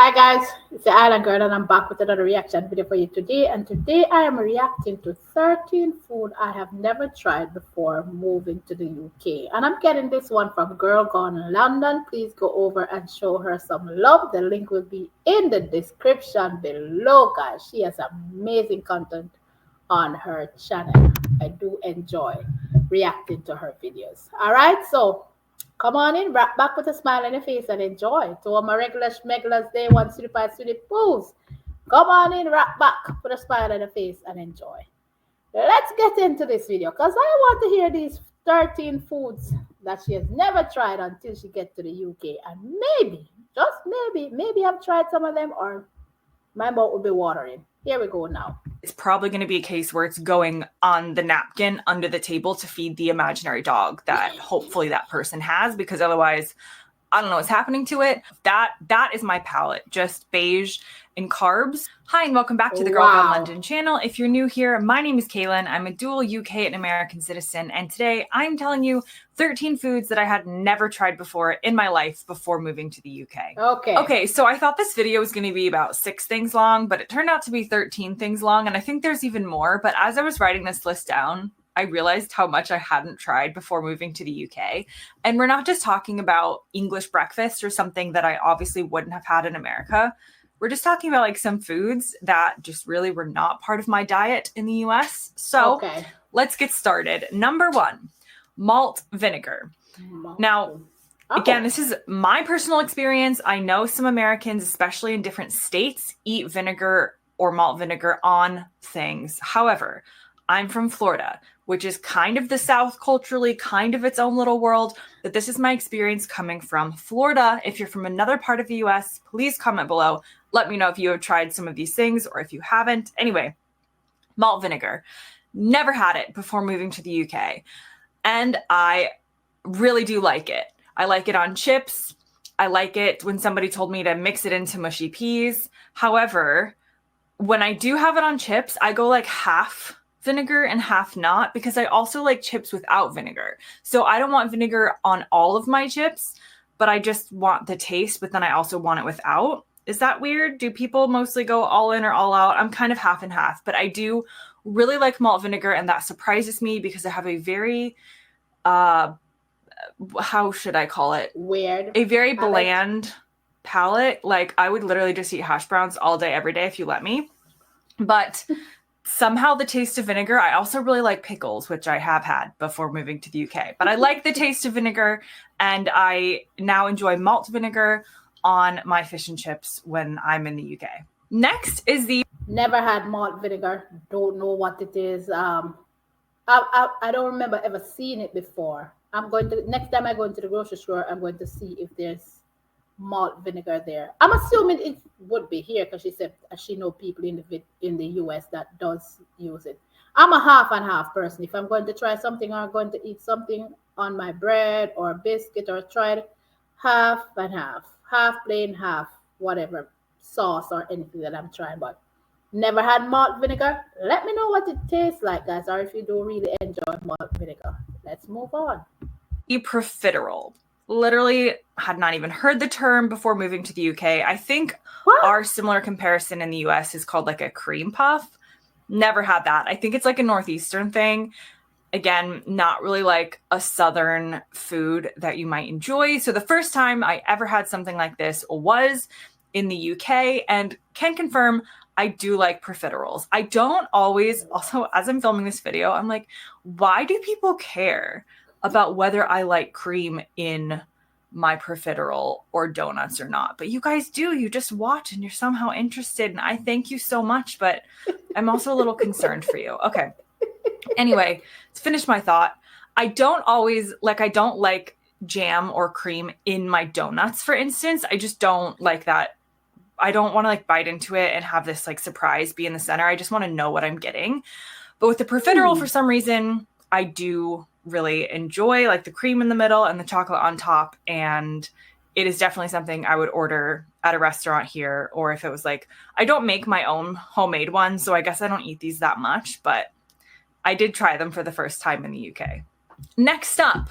Hi guys, it's the Island Girl and I'm back with another reaction video for you today. And today I am reacting to 13 food I have never tried before moving to the UK. And I'm getting this one from Girl Gone London. Please go over and show her some love. The link will be in the description below, guys. She has amazing content on her channel. I do enjoy reacting to her videos. All right, so come on in, wrap back with a smile on your face and enjoy. To all my regular schmeglers, day one, certified sweetie poos. Come on in, wrap back with a smile on your face and enjoy. Let's get into this video because I want to hear these 13 foods that she has never tried until she gets to the UK. And maybe, just maybe I've tried some of them or my mouth will be watering. Here we go now. It's probably going to be a case where it's going on the napkin under the table to feed the imaginary dog that hopefully that person has, because otherwise I don't know what's happening to it. That is my palate, just beige and carbs. Hi, and welcome back to the Girl Gone London channel. If you're new here, my name is Kaylin. I'm a dual UK and American citizen, and today I'm telling you 13 foods that I had never tried before in my life before moving to the UK. Okay, so I thought this video was going to be about 6 things long, but it turned out to be 13 things long, and I think there's even more. But as I was writing this list down, I realized how much I hadn't tried before moving to the UK. And we're not just talking about English breakfast or something that I obviously wouldn't have had in America. We're just talking about like some foods that just really were not part of my diet in the US. So let's get started. Number 1, malt vinegar. Now, again, this is my personal experience. I know some Americans, especially in different states, eat vinegar or malt vinegar on things. However, I'm from Florida, which is kind of the South culturally, kind of its own little world, but this is my experience coming from Florida. If you're from another part of the US, please comment below. Let me know if you have tried some of these things or if you haven't. Anyway, malt vinegar. Never had it before moving to the UK. And I really do like it. I like it on chips. I like it when somebody told me to mix it into mushy peas. However, when I do have it on chips, I go like half vinegar and half not, because I also like chips without vinegar. So I don't want vinegar on all of my chips, but I just want the taste, but then I also want it without. Is that weird? Do people mostly go all in or all out? I'm kind of half and half, but I do really like malt vinegar, and that surprises me because I have a very, how should I call it? Weird. A very bland palate. Like I would literally just eat hash browns all day, every day if you let me. But somehow the taste of vinegar, I also really like pickles, which I have had before moving to the UK. But I like the taste of vinegar, and I now enjoy malt vinegar on my fish and chips when I'm in the UK. Next is the... Never had malt vinegar. Don't know what it is. I don't remember ever seeing it before. Next time I go into the grocery store, I'm going to see if there's malt vinegar there. I'm assuming it would be here because she said she know people in the US that does use it. I'm a half and half person. If I'm going to try something or going to eat something on my bread or biscuit or try it, half and half plain, half whatever sauce or anything that I'm trying. But never had malt vinegar. Let me know what it tastes like, guys, or if you do really enjoy malt vinegar. Let's move on. The profiterole. Literally had not even heard the term before moving to the UK. I think our similar comparison in the US is called like a cream puff. Never had that. I think it's like a Northeastern thing. Again, not really like a Southern food that you might enjoy. So the first time I ever had something like this was in the UK, and can confirm I do like profiteroles. I don't always, also as I'm filming this video, I'm like, why do people care about whether I like cream in my profiterole or donuts or not? But you guys do. You just watch and you're somehow interested, and I thank you so much, but I'm also a little concerned for you. Okay. Anyway, to finish my thought, I don't like jam or cream in my donuts, for instance. I just don't like that. I don't want to like bite into it and have this like surprise be in the center. I just want to know what I'm getting. But with the profiterole, for some reason, I do really enjoy like the cream in the middle and the chocolate on top, and it is definitely something I would order at a restaurant here. Or if it was like, I don't make my own homemade ones, so I guess I don't eat these that much, but I did try them for the first time in the UK. Next up,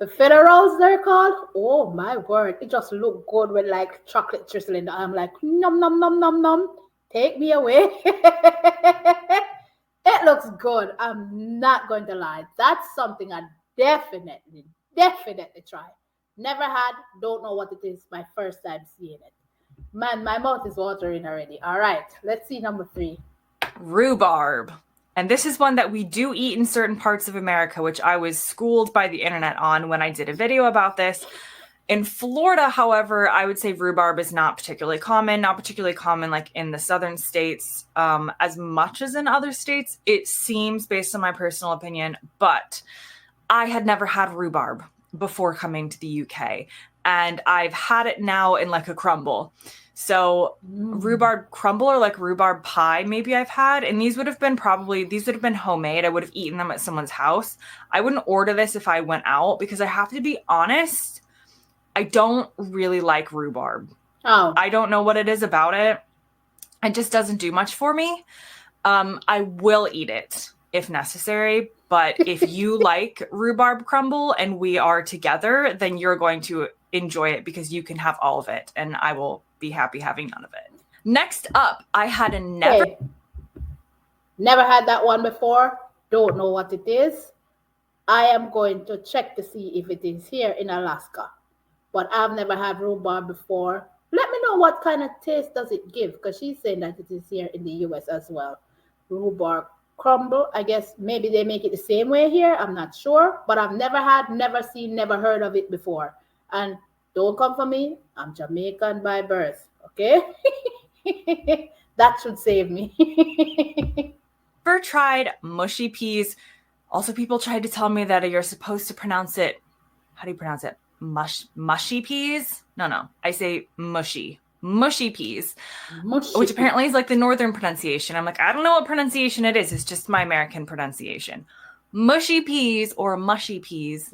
Profiteroles, they're called. Oh my word. It just looked good with like chocolate drizzling. I'm like, num, num, num, num, num. Take me away. It looks good. I'm not going to lie. That's something I definitely try. Never had, don't know what it is. My first time seeing it. Man, my mouth is watering already. All right, let's see number 3. Rhubarb. And this is one that we do eat in certain parts of America, which I was schooled by the internet on when I did a video about this. In Florida, however, I would say rhubarb is not particularly common like in the southern states as much as in other states, it seems, based on my personal opinion. But I had never had rhubarb before coming to the UK, and I've had it now in like a crumble. So rhubarb crumble or like rhubarb pie, maybe I've had, and these would have been homemade. I would have eaten them at someone's house. I wouldn't order this if I went out because I have to be honest, I don't really like rhubarb. Oh. I don't know what it is about it. It just doesn't do much for me. I will eat it if necessary, but if you like rhubarb crumble and we are together, then you're going to enjoy it because you can have all of it, and I will be happy having none of it. Next up, I had never had that one before. Don't know what it is. I am going to check to see if it is here in Alaska, but I've never had rhubarb before. Let me know what kind of taste does it give, because she's saying that it is here in the US as well. Rhubarb crumble. I guess maybe they make it the same way here. I'm not sure, but I've never had, never seen, never heard of it before. And don't come for me. I'm Jamaican by birth. Okay? That should save me. Never tried mushy peas. Also, people tried to tell me that you're supposed to pronounce it. How do you pronounce it? Mushy peas? No. I say mushy. Mushy peas, which apparently is like the northern pronunciation. I'm like, I don't know what pronunciation it is. It's just my American pronunciation. Mushy peas or mushy peas.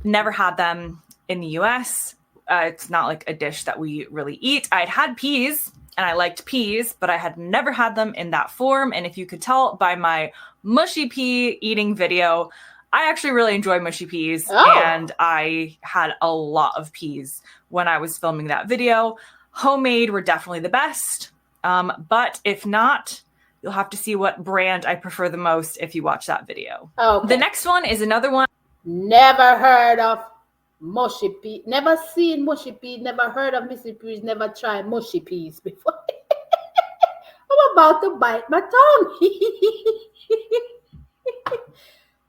Never had them in the US. It's not like a dish that we really eat. I'd had peas and I liked peas, but I had never had them in that form. And if you could tell by my mushy pea eating video, I actually really enjoy mushy peas. And I had a lot of peas when I was filming that video. Homemade were definitely the best. But if not, you'll have to see what brand I prefer the most if you watch that video. Okay. The next one is another one. Never heard of mushy peas. Never seen mushy peas. Never heard of mushy peas. Never tried mushy peas before. I'm about to bite my tongue.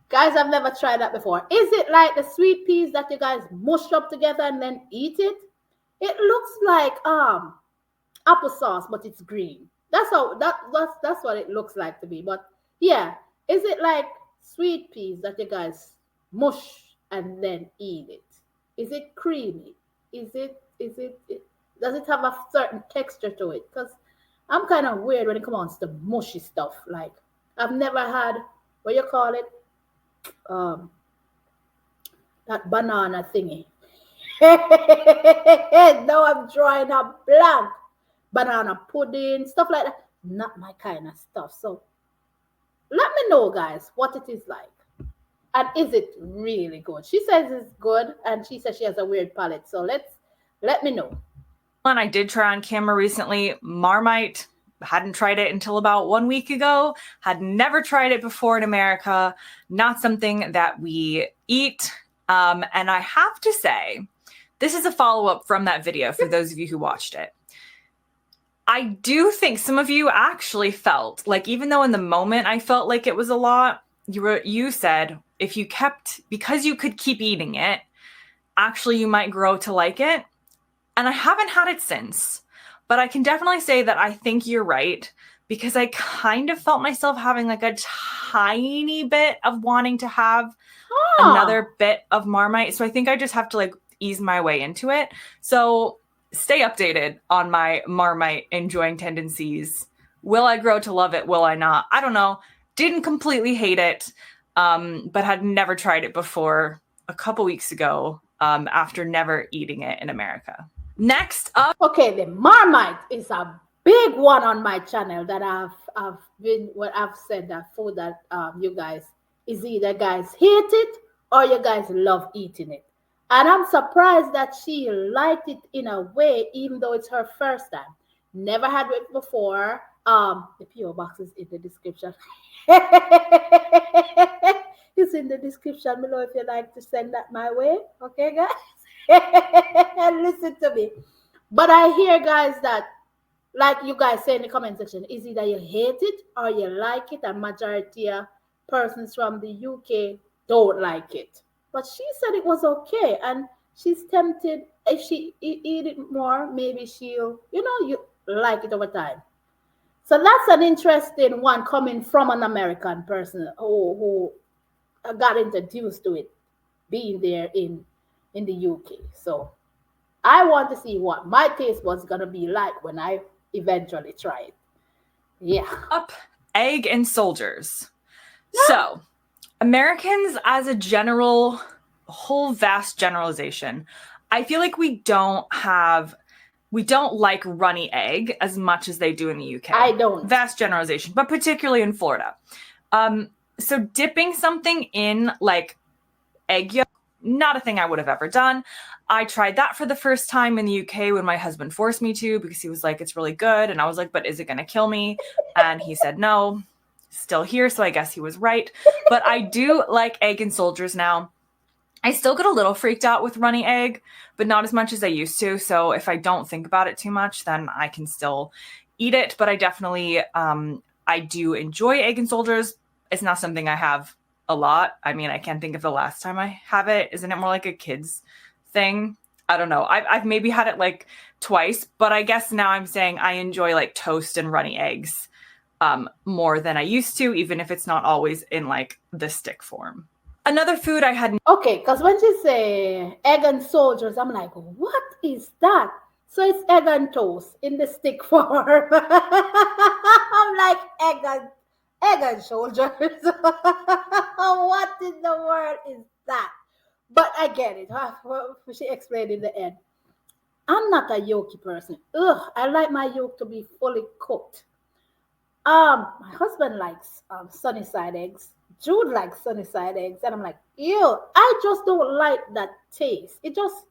Guys, I've never tried that before. Is it like the sweet peas that you guys mush up together and then eat it? It looks like applesauce, but it's green. That's what it looks like to me. But yeah, is it like sweet peas that you guys mush and then eat it? Is it creamy? Does it have a certain texture to it? Because I'm kind of weird when it comes to mushy stuff. Like, I've never had, what you call it? That banana thingy. Now I'm drawing a blank. Banana pudding, stuff like that. Not my kind of stuff. So let me know, guys, what it is like. And is it really good? She says it's good, and she says she has a weird palate. So let me know. One I did try on camera recently, Marmite. Hadn't tried it until about 1 week ago. Had never tried it before in America. Not something that we eat. And I have to say, this is a follow-up from that video for those of you who watched it. I do think some of you actually felt like, even though in the moment I felt like it was a lot, you said if you because you could keep eating it, actually you might grow to like it. And I haven't had it since, but I can definitely say that I think you're right, because I kind of felt myself having like a tiny bit of wanting to have another bit of Marmite. So I think I just have to like ease my way into it. So stay updated on my Marmite enjoying tendencies. Will I grow to love it? Will I not? I don't know. Didn't completely hate it, but had never tried it before a couple weeks ago after never eating it in America. Next up. Okay, the Marmite is a big one on my channel that I've said that food that you guys is either guys hate it or you guys love eating it. And I'm surprised that she liked it in a way, even though it's her first time. Never had it before. The PO box is in the description. It's in the description below if you like to send that my way. Okay, guys? And listen to me. But I hear, guys, that like you guys say in the comment section, is either you hate it or you like it, and majority of persons from the UK don't like it. But she said it was okay, and she's tempted. If she eat it more, maybe she'll, you like it over time. So that's an interesting one coming from an American person who got introduced to it, being there in the UK. So I want to see what my taste was gonna be like when I eventually try it. Yeah. Up, egg and soldiers. So, Americans, as a whole vast generalization, I feel like we don't like runny egg as much as they do in the UK. I don't. Vast generalization, but particularly in Florida. So dipping something in like egg yolk, not a thing I would have ever done. I tried that for the first time in the UK when my husband forced me to, because he was like, it's really good. And I was like, but is it going to kill me? And he said, no. Still here, so I guess he was right. But I do like egg and soldiers now. I still get a little freaked out with runny egg, but not as much as I used to. So if I don't think about it too much, then I can still eat it. But I definitely, I do enjoy egg and soldiers. It's not something I have a lot. I mean, I can't think of the last time I have it. Isn't it more like a kid's thing? I don't know. I've maybe had it like twice, but I guess now I'm saying I enjoy like toast and runny eggs more than I used to, even if it's not always in like the stick form. Another food I had. Okay, because when she say egg and soldiers, I'm like, what is that? So it's egg and toast in the stick form. I'm like, egg and soldiers. What in the world is that? But I get it. She explained in the end. I'm not a yolky person. I like my yolk to be fully cooked. My husband likes sunny side eggs. Jude likes sunny side eggs, and I'm like, ew, I just don't like that taste. It just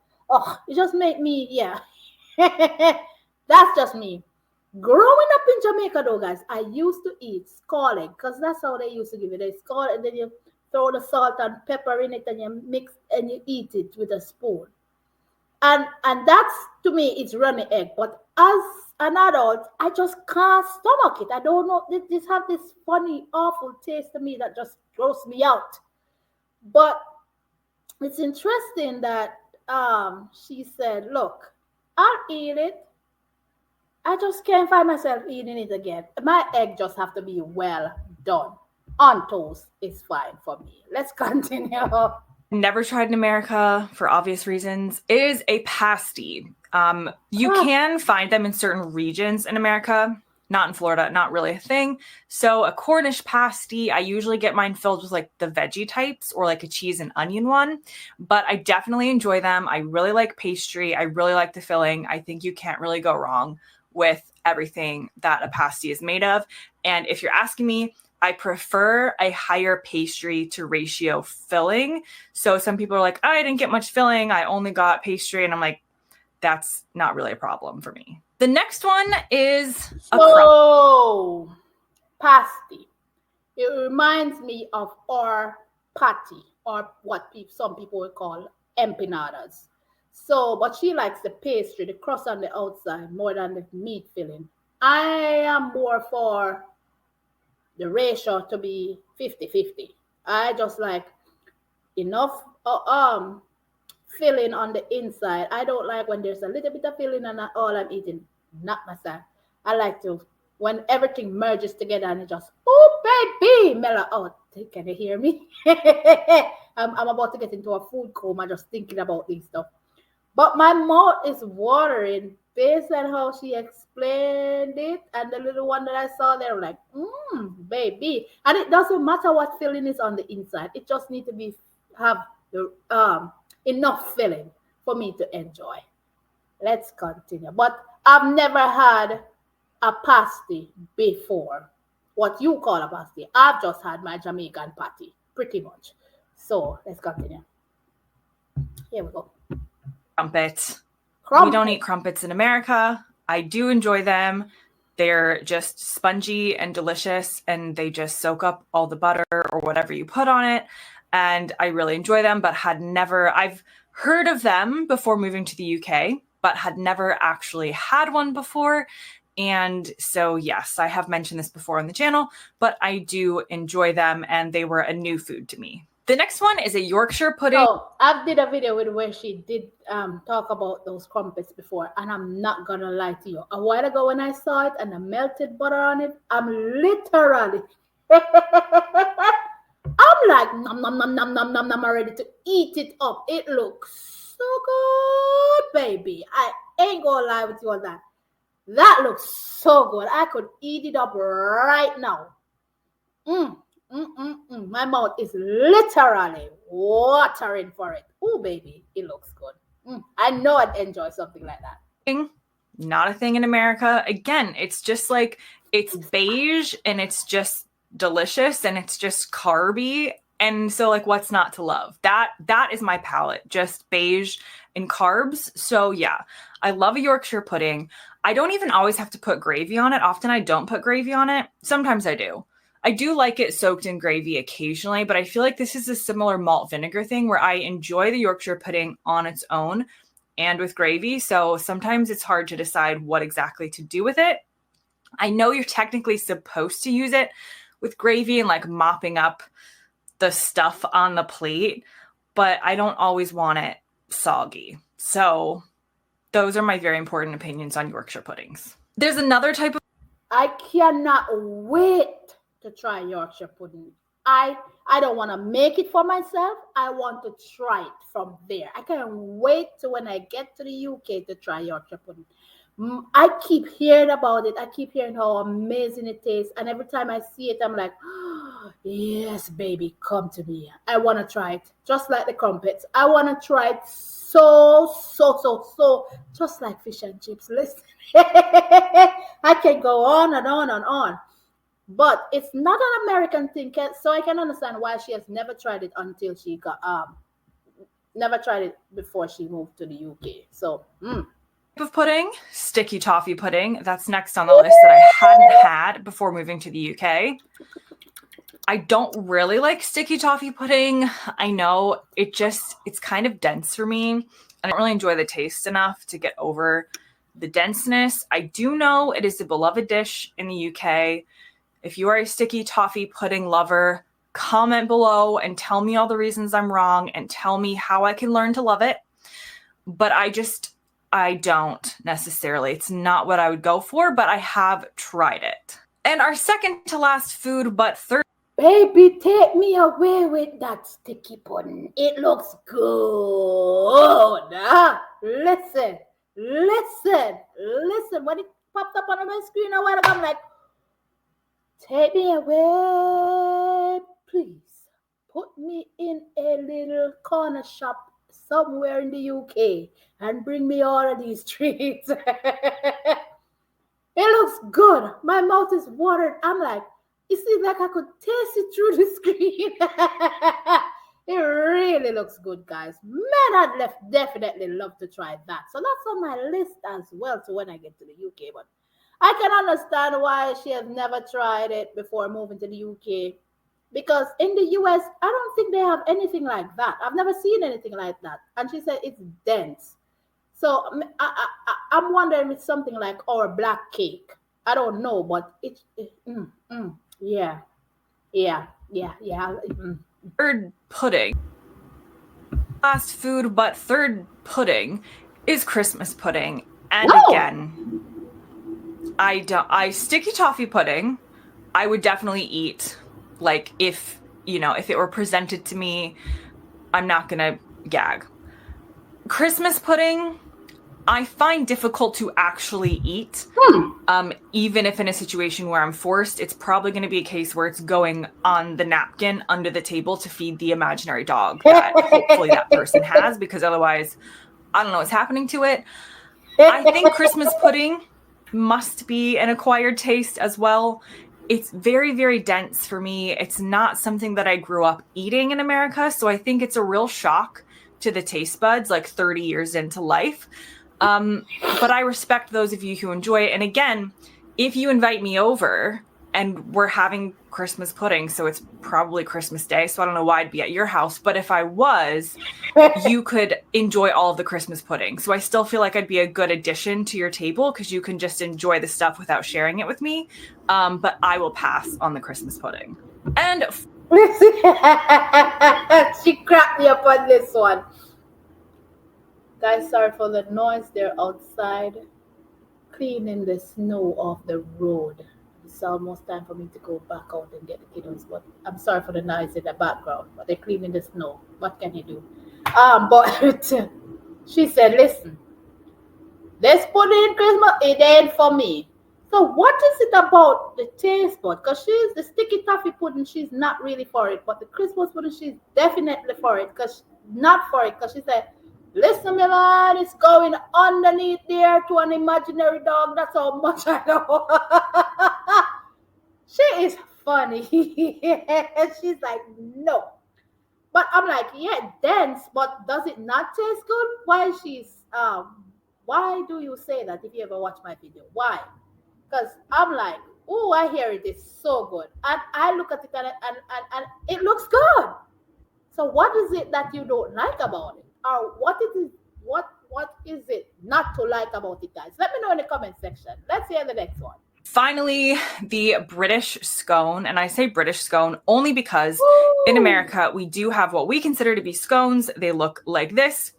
make me, yeah. That's just me. Growing up in Jamaica, though, guys, I used to eat skull egg because that's how they used to give it. They skull, and then you throw the salt and pepper in it, and you mix and you eat it with a spoon. And that's, to me, it's runny egg. But as an adult, I just can't stomach it. I don't know. This have this funny, awful taste to me that just gross me out. But it's interesting that she said, look, I'll eat it. I just can't find myself eating it again. My egg just have to be well done. On toast is fine for me. Let's continue. Never tried in America for obvious reasons, is a pasty. You can find them in certain regions in America, not in Florida, not really a thing. So a Cornish pasty, I usually get mine filled with like the veggie types or like a cheese and onion one, but I definitely enjoy them. I really like pastry. I really like the filling. I think you can't really go wrong with everything that a pasty is made of. And if you're asking me, I prefer a higher pastry to ratio filling. So some people are like, oh, I didn't get much filling. I only got pastry. And I'm like, that's not really a problem for me. The next one is a crumpet. Pasty. It reminds me of our patty, or what some people would call empanadas. So, but she likes the pastry, the crust on the outside, more than the meat filling. I am more for the ratio to be 50-50. I just like enough filling on the inside. I don't like when there's a little bit of filling and all I'm eating. Not my style. I like to when everything merges together and it just, oh baby, mellow out. Can you hear me? I'm about to get into a food coma just thinking about this stuff. But my mouth is watering based on how she explained it, and the little one that I saw there, like, baby. And it doesn't matter what filling is on the inside. It just needs to have the enough filling for me to enjoy. Let's continue. But I've never had a pasty before. What you call a pasty. I've just had my Jamaican patty, pretty much. So let's continue. Here we go. Crumpets. Crumpets. We don't eat crumpets in America. I do enjoy them. They're just spongy and delicious, and they just soak up all the butter or whatever you put on it. And I really enjoy them, but I've heard of them before moving to the UK, but had never actually had one before. And so, yes, I have mentioned this before on the channel, but I do enjoy them, and they were a new food to me. The next one is a Yorkshire pudding. Oh, I did a video with where she did talk about those crumpets before, and I'm not gonna lie to you. A while ago when I saw it and the melted butter on it, I'm literally I'm like nom nom nom nom nom nom nom, I'm ready to eat it up. It looks so good, baby. I ain't gonna lie with you on that. That looks so good. I could eat it up right now. My mouth is literally watering for it. Oh, baby, it looks good. I know I'd enjoy something like that. Not a thing in America. Again, it's just like, it's beige and it's just delicious and it's just carby. And so, like, what's not to love? That is my palate, just beige and carbs. So yeah, I love a Yorkshire pudding. I don't even always have to put gravy on it. Often I don't put gravy on it. Sometimes I do. I do like it soaked in gravy occasionally, but I feel like this is a similar malt vinegar thing where I enjoy the Yorkshire pudding on its own and with gravy. So sometimes it's hard to decide what exactly to do with it. I know you're technically supposed to use it with gravy and like mopping up the stuff on the plate, but I don't always want it soggy. So those are my very important opinions on Yorkshire puddings. There's another type of... I cannot wait to try Yorkshire pudding. I don't want to make it for myself. I want to try it from there. I can't wait to when I get to the UK to try Yorkshire pudding. I keep hearing about it. I keep hearing how amazing it tastes. And every time I see it, I'm like, oh, yes, baby, come to me. I want to try it. Just like the crumpets. I want to try it so, just like fish and chips. Listen, I can go on and on and on. But it's not an American thing, so I can understand why she has never tried it until she got never tried it before she moved to the UK. So of pudding, sticky toffee pudding. That's next on the list that I hadn't had before moving to the UK. I don't really like sticky toffee pudding. I know it's kind of dense for me. I don't really enjoy the taste enough to get over the denseness. I do know it is a beloved dish in the UK. If you are a sticky toffee pudding lover, comment below and tell me all the reasons I'm wrong and tell me how I can learn to love it. But I don't necessarily. It's not what I would go for, but I have tried it. And our second to last food, but third... Baby, take me away with that sticky pudding. It looks good. Listen. When it popped up on my screen a while ago, I'm like, take me away, please. Put me in a little corner shop somewhere in the UK and bring me all of these treats. It looks good. My mouth is watered. I'm like, it seems like I could taste it through the screen. It really looks good, guys. Man, I'd definitely love to try that. So that's on my list as well to when I get to the UK. But I can understand why she has never tried it before moving to the UK. Because in the US, I don't think they have anything like that. I've never seen anything like that. And she said it's dense. So I'm wondering if it's something like our black cake. I don't know, but yeah. Third pudding. Last food, but third pudding is Christmas pudding. And again, sticky toffee pudding, I would definitely eat. Like if it were presented to me, I'm not gonna gag. Christmas pudding, I find difficult to actually eat. Even if in a situation where I'm forced, it's probably going to be a case where it's going on the napkin under the table to feed the imaginary dog that hopefully that person has, because otherwise I don't know what's happening to it. I think Christmas pudding must be an acquired taste as well. It's very, very dense for me. It's not something that I grew up eating in America, so I think it's a real shock to the taste buds like 30 years into life. But I respect those of you who enjoy it. And again, if you invite me over and we're having Christmas pudding, so it's probably Christmas Day, so I don't know why I'd be at your house. But if I was, you could enjoy all of the Christmas pudding. So I still feel like I'd be a good addition to your table because you can just enjoy the stuff without sharing it with me. But I will pass on the Christmas pudding. And she cracked me up on this one. Guys, sorry for the noise. They're outside cleaning the snow off the road. It's almost time for me to go back out and get the kiddos, but I'm sorry for the noise in the background. But they're cleaning the snow. What can you do? But she said, listen, this pudding Christmas, it ain't for me. So what is it about the taste bud? Because she's the sticky toffee pudding, she's not really for it. But the Christmas pudding, she's definitely for it. Because not for it. Because she said, listen, my man, it's going underneath there to an imaginary dog. That's how much I know. She is funny. And she's like, no. But I'm like, yeah, dense, but does it not taste good? Why do you say that if you ever watch my video? Why? Because I'm like, oh, I hear it is so good. And I look at it and it looks good. So what is it that you don't like about it? Or what is it not to like about it, guys? Let me know in the comment section. Let's hear the next one. Finally, the British scone. And I say British scone only because in America, we do have what we consider to be scones. They look like this.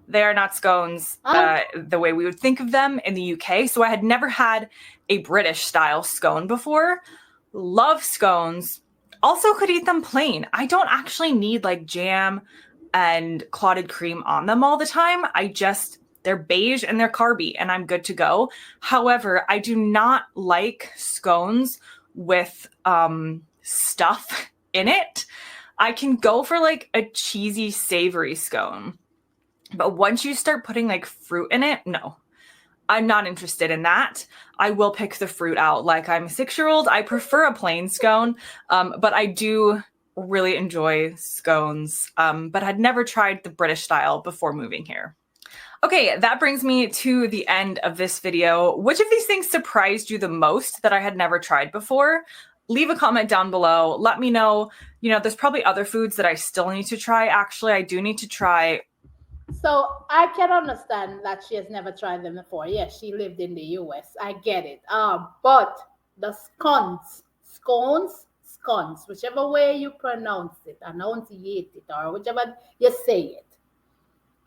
They are not scones the way we would think of them in the UK. So I had never had a British style scone before. Love scones. Also could eat them plain. I don't actually need like jam and clotted cream on them all the time. They're beige and they're carby and I'm good to go. However, I do not like scones with stuff in it. I can go for like a cheesy, savory scone. But once you start putting like fruit in it, no, I'm not interested in that. I will pick the fruit out. Like I'm a 6-year-old. I prefer a plain scone, but I do really enjoy scones, but had never tried the British style before moving here. Okay, that brings me to the end of this video. Which of these things surprised you the most that I had never tried before? Leave a comment down below. Let me know. You know, there's probably other foods that I still need to try. Actually, I do need to try. So I can understand that she has never tried them before. Yes, she lived in the US. I get it. But the scones, whichever way you pronounce it, enunciate it, or whichever you say it,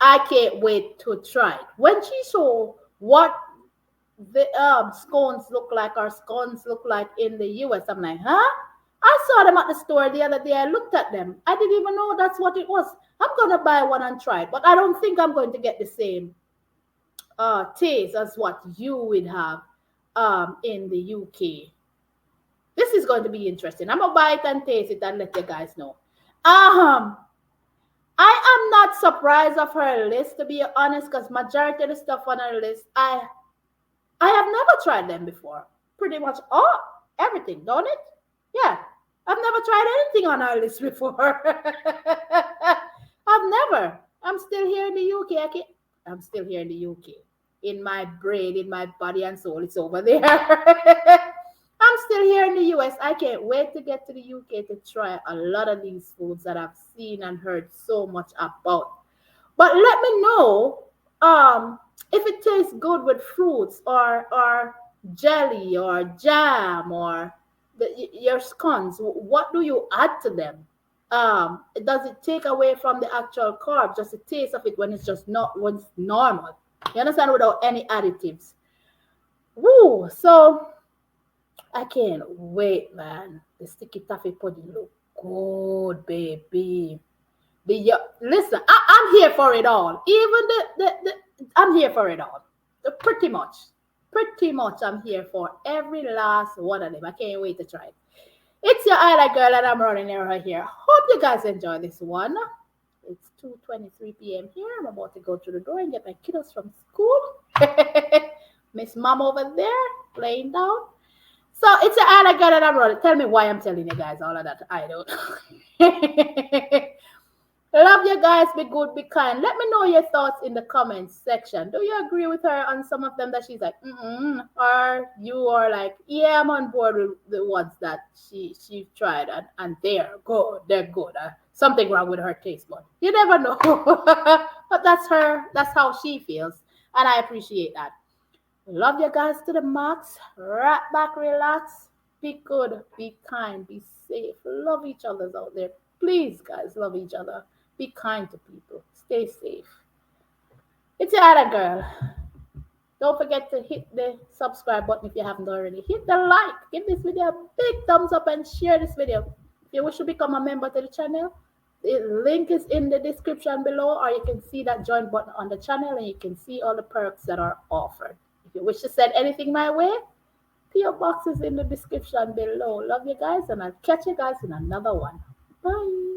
I can't wait to try it. When she showed what the scones look like or scones look like in the US, I'm like, huh? I saw them at the store the other day. I looked at them. I didn't even know that's what it was. I'm going to buy one and try it, but I don't think I'm going to get the same taste as what you would have in the UK. This is going to be interesting. I'm going to buy it and taste it and let you guys know. I am not surprised of her list, to be honest, because majority of the stuff on her list, I have never tried them before. Pretty much everything, don't it? Yeah. I've never tried anything on our list before. I've never. I'm still here in the UK. I'm still here in the UK. In my brain, in my body and soul, it's over there. I'm still here in the US. I can't wait to get to the UK to try a lot of these foods that I've seen and heard so much about. But let me know if it tastes good with fruits or jelly or jam or your scones. What do you add to them? Does it take away from the actual carb, just the taste of it when it's just not when it's normal? You understand? Without any additives. Woo! So I can't wait, man. The sticky toffee pudding look good, baby. Listen, I'm here for it all. Even I'm here for it all. Pretty much, I'm here for every last one of them. I can't wait to try it. It's your Island Girl, and I'm running right here. Hope you guys enjoy this one. It's 2:23 p.m. here. I'm about to go to the door and get my kiddos from school. Miss Mom over there laying down. So it's your Island Girl, and I'm running. Tell me why I'm telling you guys all of that. I don't. Love you guys. Be good, be kind. Let me know your thoughts in the comments section. Do you agree with her on some of them that she's like, or you are like, yeah, I'm on board with the ones that she tried and they're good. They're good. Something wrong with her taste bud. You never know. But that's her. That's how she feels, and I appreciate that. Love you guys to the max. Right back, relax. Be good, be kind, be safe. Love each other out there. Please, guys, love each other. Be kind to people. Stay safe. It's your other girl. Don't forget to hit the subscribe button if you haven't already. Hit the like. Give this video a big thumbs up and share this video. If you wish to become a member to the channel, the link is in the description below, or you can see that join button on the channel and you can see all the perks that are offered. If you wish to send anything my way, PO box is in the description below. Love you guys, and I'll catch you guys in another one. Bye.